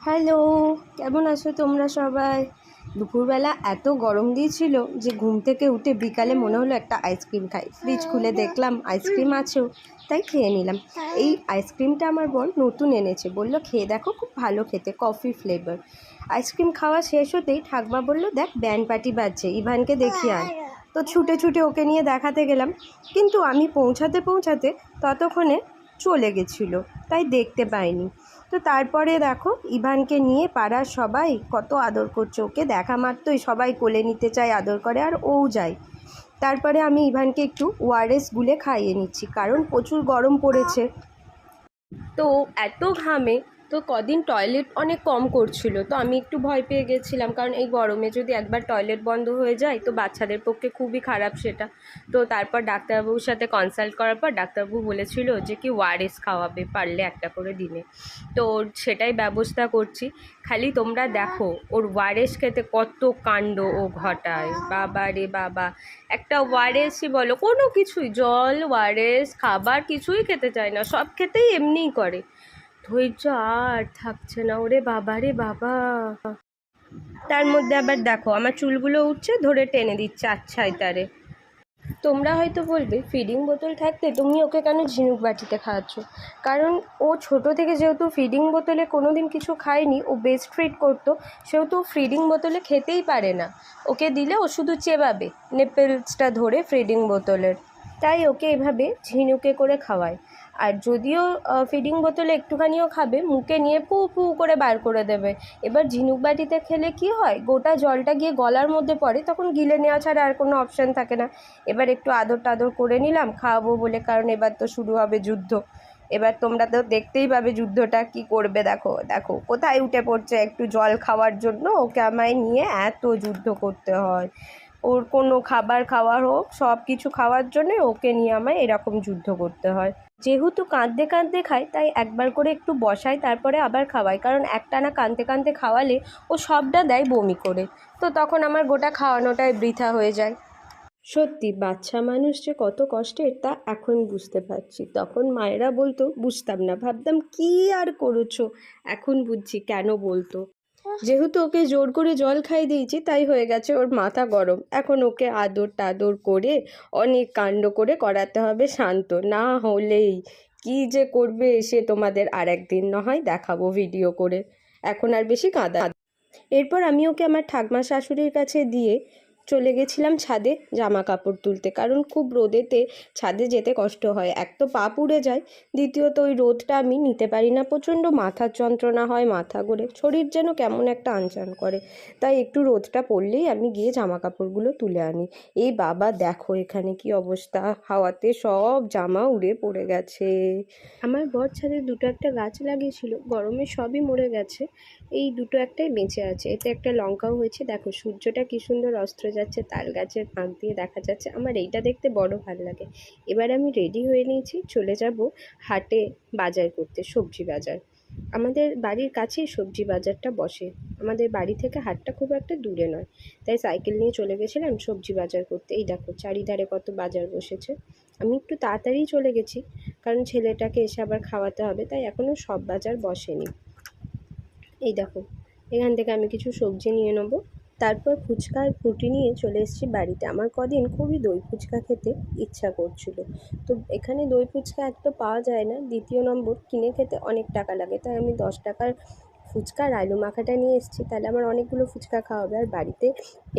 Hello, কেমন আছো তোমরা সবাই? দুপুরবেলা এত গরম দিয়েছিল যে ঘুম থেকে উঠে বিকালে মনে হলো একটা আইসক্রিম খাই। ফ্রিজ খুলে দেখলাম আইসক্রিম আছেও, তাই খেয়ে নিলাম। এই আইসক্রিমটা আমার বোন নতুন এনেছে, বললো খেয়ে দেখো, খুব ভালো খেতে, কফি ফ্লেভার। আইসক্রিম খাওয়া শেষ হতেই ঠাকমা বললো, দেখ ব্যান্ড পার্টি বাজছে, ইভানকে দেখিয়ে আয়। তো ছুটে ছুটে ওকে নিয়ে দেখাতে গেলাম, কিন্তু আমি পৌঁছাতে ততক্ষণে চলে গেছিলো, তাই দেখতে পাইনি। তো তারপরে দেখো ইভানকে নিয়ে পাড়ার সবাই কত আদর করছে, ওকে দেখা মাত্রই সবাই কোলে নিতে চায়, আদর করে, আর ওও যায়। তারপরে আমি ইভানকে একটু ওআরএস গুলে খাইয়ে নিচ্ছি, কারণ প্রচুর গরম পড়েছে। তো এত ঘামে, তো কদিন টয়লেট অনেক কম করছিল, তো আমি একটু ভয় পেয়ে গেছিলাম, কারণ এই গরমে যদি একবার টয়লেট বন্ধ হয়ে যায় তো বাচ্চাদের পক্ষে খুবই খারাপ সেটা। তো তারপর ডাক্তারবাবুর সাথে কনসাল্ট করার পর ডাক্তারবাবু বলেছিল যে কি ওআরএস খাওয়াবে পারলে একটা করে দিনে। তো সেটাই ব্যবস্থা করছি। খালি তোমরা দেখো ওর ওআরএস খেতে কত কাণ্ড ও ঘটায়, বাবা রে বাবা। একটা ওআরএসই বলো, কোনো কিছুই, জল, ওআরএস, খাবার কিছুই খেতে চায় না, সব খেতেই এমনিই করে। ধৈর্য আর থাকছে না, ওরে বাবা রে বাবা। তার মধ্যে আবার দেখো আমার চুলগুলো উঠছে, ধরে টেনে দিচ্ছে আচ্ছাই তারে। তোমরা হয়তো বলবে ফিডিং বোতল থাকতে তুমি ওকে কেন ঝিনুক বাটিতে খাওয়াচ্ছ? কারণ ও ছোট থেকে যেহেতু ফিডিং বোতলে কোনো দিন কিছু খায়নি, ও বেস্ট ফিড করতো, সেহেতু ফিডিং বোতলে খেতেই পারে না। ওকে দিলে ও শুধু চেবাবে নেপেলসটা ধরে ফিডিং বোতলের, তাই ওকে এভাবে ঝিনুকে করে খাওয়ায়। আর যদিও ফিডিং বোতলে একটুখানিও খাবে, মুখে নিয়ে পু পু করে বার করে দেবে। এবার ঝিনুক বাটিতে খেলে কি হয়, গোটা জলটা গিয়ে গলার মধ্যে পড়ে, তখন গিলে নেওয়া ছাড়া আর কোনো অপশান থাকে না। এবার একটু আদর টাদর করে নিলাম খাওয়াবো বলে, কারণ এবার তো শুরু হবে যুদ্ধ। এবার তোমরা তো দেখতেই পাবে যুদ্ধটা কি করবে। দেখো দেখো কোথায় উঠে পড়ছে একটু জল খাওয়ার জন্য, ওকে আমায় নিয়ে এত যুদ্ধ করতে হয়। ওর কোনো খাবার খাওয়ার হোক, সব কিছু খাওয়ার জন্যে ওকে নিয়ে আমায় এরকম যুদ্ধ করতে হয়। যেহেতু কাঁদতে কাঁদতে খায়, তাই একবার করে একটু বসাই, তারপরে আবার খাওয়াই, কারণ একটানা কাঁদতে কাঁদতে খাওয়ালে ও সবটা দেয় বমি করে, তো তখন আমার গোটা খাওয়ানোটাই বৃথা হয়ে যায়। সত্যি বাচ্চা মানুষ যে কত কষ্টের তা এখন বুঝতে পারছি। তখন মায়েরা বলতো বুঝতাম না, ভাবতাম কি আর করেছো, এখন বুঝছি কেন বলতো। যেহেতু ওকে জোর করে জল খাইয়ে দিয়েছি, তাই হয়ে গেছে ওর মাথা গরম। এখন ওকে আদর টাদর করে অনেক কাণ্ড করে করাতে হবে শান্ত, না হলেই কি যে করবে সে তোমাদের আর একদিন না হয় দেখাবো ভিডিও করে। এখন আর বেশি কাঁদা। এরপর আমি ওকে আমার ঠাকমা শাশুড়ির কাছে দিয়ে চলে গেছিলাম ছাদে জামা কাপড় তুলতে, কারণ খুব রোদেতে ছাদে যেতে কষ্ট হয়, এক তো পা পুড়ে যায়, দ্বিতীয়ত ওই রোদটা আমি নিতে পারি না, প্রচণ্ড মাথার যন্ত্রণা হয়, মাথা ঘোরে, শরীর যেন কেমন একটা আনচান করে। তাই একটু রোদটা পড়লেই আমি গিয়ে জামা কাপড়গুলো তুলে আনি। এই বাবা দেখো এখানে কি অবস্থা, হাওয়াতে সব জামা উড়ে পড়ে গেছে। আমার বর ছাদে দুটো একটা গাছ লাগিয়েছিল, গরমে সবই মরে গেছে, এই দুটো একটাই বেঁচে আছে। এতে একটা লঙ্কাও হয়েছে, দেখো সূর্যটা কি সুন্দর অস্ত যাচ্ছে, তাল গাছের ফাঁক দিয়ে দেখা যাচ্ছে, আমার এইটা দেখতে বড় ভালো লাগে। এবার আমি রেডি হয়ে নিয়েছি, চলে যাব হাটে বাজার করতে, সবজি বাজার। আমাদের বাড়ির কাছেই সবজি বাজারটা বসে, আমাদের বাড়ি থেকে হাটটা খুব একটা দূরে নয়, তাই সাইকেল নিয়ে চলে গেছিলাম সবজি বাজার করতে। এই দেখো চারিধারে কত বাজার বসেছে। আমি একটু তাড়াতাড়ি চলে গেছি, কারণ ছেলেটাকে এসে আবার খাওয়াতে হবে, তাই এখনও সব বাজার বসেনি। এই দেখো এখান থেকে আমি কিছু সবজি নিয়ে নেবো, তারপর ফুচকা আর ফ্রুটি নিয়ে চলে এসেছি বাড়িতে। আমার কদিন খুবই দই ফুচকা খেতে ইচ্ছা করছিল, তো এখানে দই ফুচকা এক তো পাওয়া যায় না, দ্বিতীয় নম্বর কিনে খেতে অনেক টাকা লাগে, তাই আমি 10 টাকার ফুচকা আর আলু মাখাটা নিয়ে এসেছি, তাহলে আমার অনেকগুলো ফুচকা খাওয়া হবে। আর বাড়িতে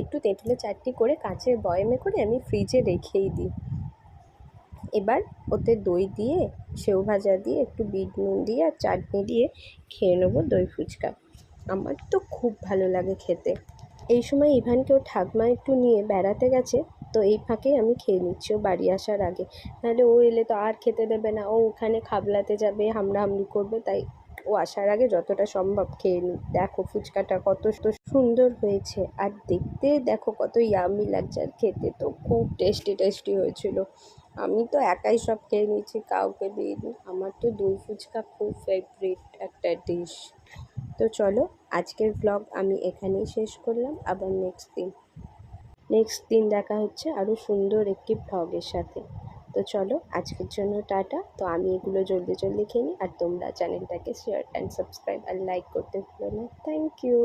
একটু তেঁতুলে চাটনি করে কাঁচের বয়ামে করে আমি ফ্রিজে রেখেই দিই। এবার ওতে দই দিয়ে, সেও ভাজা দিয়ে, একটু বিট নুন দিয়ে আর চাটনি দিয়ে খেয়ে নেবো দই ফুচকা। আমার তো খুব ভালো লাগে খেতে। এই সময় ইভানকে ওর ঠাকমা একটু নিয়ে বেড়াতে গেছে, তো এই ফাঁকেই আমি খেয়ে নিচ্ছি ও বাড়ি আসার আগে, নাহলে ও এলে তো আর খেতে দেবে না, ও ওখানে খাবলাতে যাবে, হামড়াহামড়ি করবে, তাই ও আসার আগে যতটা সম্ভব খেয়ে নিই। দেখো ফুচকাটা কত সুন্দর হয়েছে, আর দেখতে দেখো কত ইয়ামি লাগছে, আর খেতে তো খুব টেস্টি টেস্টি হয়েছিল। আমি তো একাই সব খেয়ে নিয়েছি, কাউকে দিইনি। আমার তো দই ফুচকা খুব ফেভারিট একটা ডিশ। তো চলো আজকের ব্লগ আমি এখানেই শেষ করলাম, আবার নেক্সট দিন দেখা হচ্ছে আরও সুন্দর একটি ব্লগের সাথে। তো চলো আজকের জন্য টাটা। তো আমি এগুলো জলদি জলদি খেয়ে নিই, আর তোমরা চ্যানেলটাকে শেয়ার অ্যান্ড সাবস্ক্রাইব আর লাইক করতে ভুলো না। Thank you.